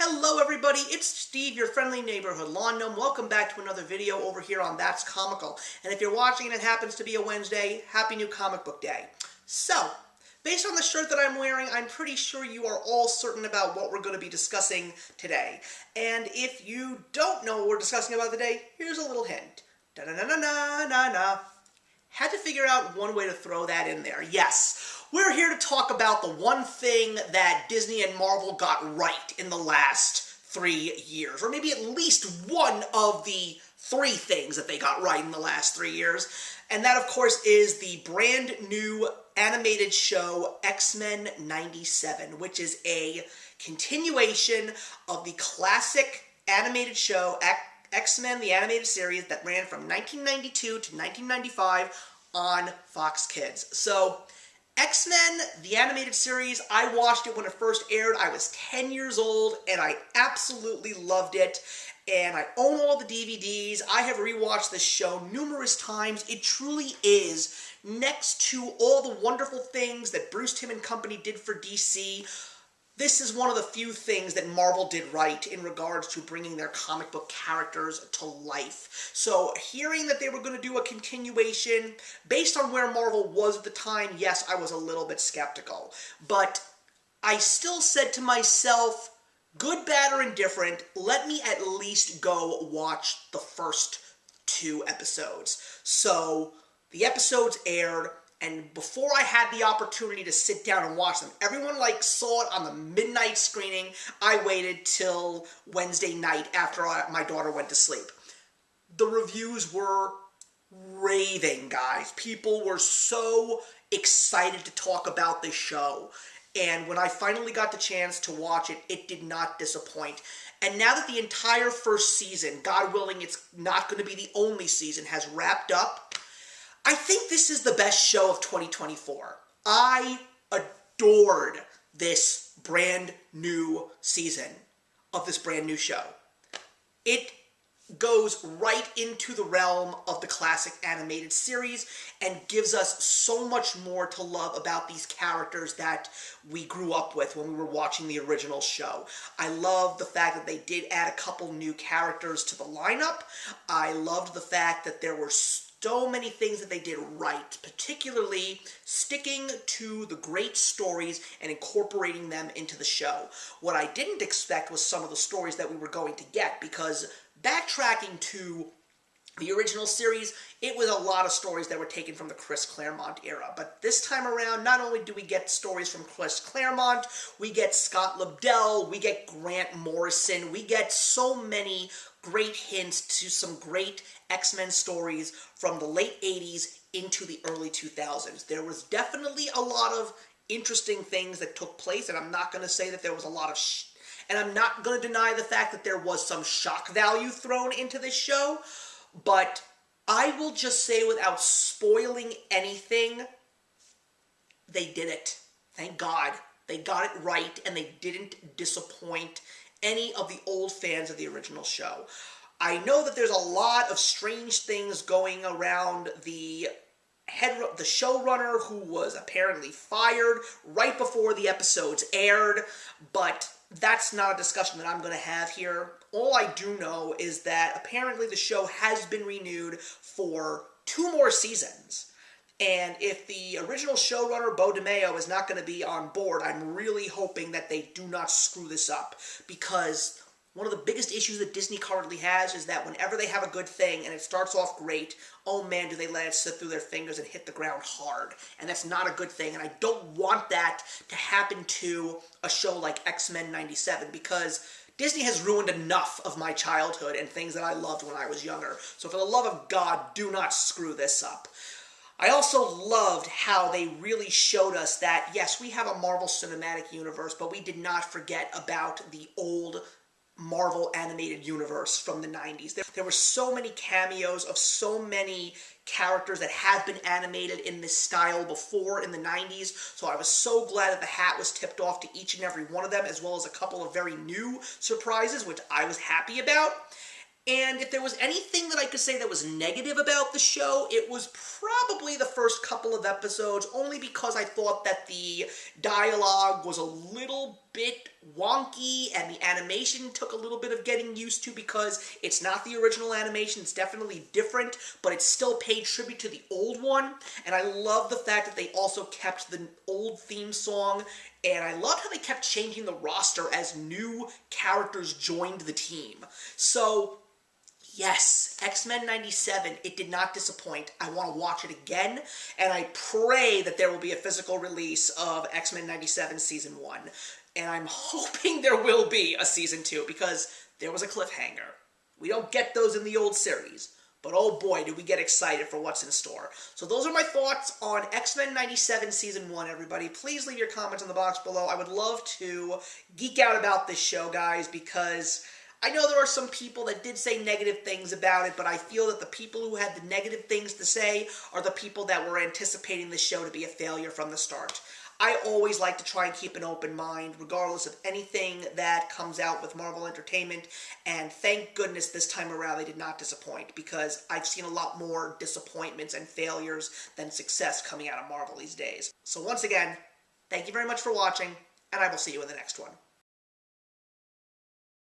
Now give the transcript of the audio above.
Hello everybody, it's Steve, your friendly neighborhood lawn gnome. Welcome back to another video over here on That's Comical. And if you're watching and it happens to be a Wednesday, Happy New Comic Book Day. So, based on the shirt that I'm wearing, I'm pretty sure you are all certain about what we're going to be discussing today. And if you don't know what we're discussing about today, here's a little hint. Da-na-na-na-na-na-na. Had to figure out one way to throw that in there. Yes, we're here to talk about the one thing that Disney and Marvel got right in the last 3 years. Or maybe at least one of the 3 things that they got right in the last 3 years. And that, of course, is the brand new animated show X-Men '97, which is a continuation of the classic animated show X-Men, the animated series that ran from 1992 to 1995 on Fox Kids. So, X-Men, the animated series, I watched it when it first aired. I was 10 years old, and I absolutely loved it. And I own all the DVDs. I have rewatched this show numerous times. It truly is, next to all the wonderful things that Bruce Timm and company did for DC, this is one of the few things that Marvel did right in regards to bringing their comic book characters to life. So, hearing that they were going to do a continuation, based on where Marvel was at the time, yes, I was a little bit skeptical. But I still said to myself, good, bad, or indifferent, let me at least go watch the first 2 episodes. So, the episodes aired, and before I had the opportunity to sit down and watch them, everyone saw it on the midnight screening. I waited till Wednesday night after my daughter went to sleep. The reviews were raving, guys. People were so excited to talk about this show. And when I finally got the chance to watch it, it did not disappoint. And now that the entire first season, God willing, it's not going to be the only season, has wrapped up, I think this is the best show of 2024. I adored this brand new season of this brand new show. It goes right into the realm of the classic animated series and gives us so much more to love about these characters that we grew up with when we were watching the original show. I love the fact that they did add a couple new characters to the lineup. I loved the fact that there were so many things that they did right, particularly sticking to the great stories and incorporating them into the show. What I didn't expect was some of the stories that we were going to get, because backtracking to the original series, it was a lot of stories that were taken from the Chris Claremont era. But this time around, not only do we get stories from Chris Claremont, we get Scott Lobdell, we get Grant Morrison, we get so many great hints to some great X-Men stories from the late 80s into the early 2000s. There was definitely a lot of interesting things that took place, and I'm not going to say that there was a lot of and I'm not going to deny the fact that there was some shock value thrown into this show, but I will just say, without spoiling anything, they did it. Thank God. They got it right, and they didn't disappoint any of the old fans of the original show. I know that there's a lot of strange things going around the showrunner, who was apparently fired right before the episodes aired, but that's not a discussion that I'm going to have here. All I do know is that apparently the show has been renewed for 2 more seasons. And if the original showrunner, Bo DeMeo, is not going to be on board, I'm really hoping that they do not screw this up. Because one of the biggest issues that Disney currently has is that whenever they have a good thing and it starts off great, oh man, do they let it slip through their fingers and hit the ground hard. And that's not a good thing, and I don't want that to happen to a show like X-Men '97, because Disney has ruined enough of my childhood and things that I loved when I was younger. So for the love of God, do not screw this up. I also loved how they really showed us that, yes, we have a Marvel Cinematic Universe, but we did not forget about the old Marvel animated universe from the 90s. There were so many cameos of so many characters that have been animated in this style before in the 90s, so I was so glad that the hat was tipped off to each and every one of them, as well as a couple of very new surprises, which I was happy about. And if there was anything that I could say that was negative about the show, it was probably the first couple of episodes, only because I thought that the dialogue was a little bit wonky and the animation took a little bit of getting used to because it's not the original animation, it's definitely different, but it still paid tribute to the old one. And I love the fact that they also kept the old theme song, and I loved how they kept changing the roster as new characters joined the team. So yes, X-Men 97, it did not disappoint. I want to watch it again, and I pray that there will be a physical release of X-Men 97 Season 1. And I'm hoping there will be a Season 2, because there was a cliffhanger. We don't get those in the old series, but oh boy, did we get excited for what's in store. So those are my thoughts on X-Men 97 Season 1, everybody. Please leave your comments in the box below. I would love to geek out about this show, guys, because I know there are some people that did say negative things about it, but I feel that the people who had the negative things to say are the people that were anticipating the show to be a failure from the start. I always like to try and keep an open mind, regardless of anything that comes out with Marvel Entertainment, and thank goodness this time around they did not disappoint, because I've seen a lot more disappointments and failures than success coming out of Marvel these days. So once again, thank you very much for watching, and I will see you in the next one.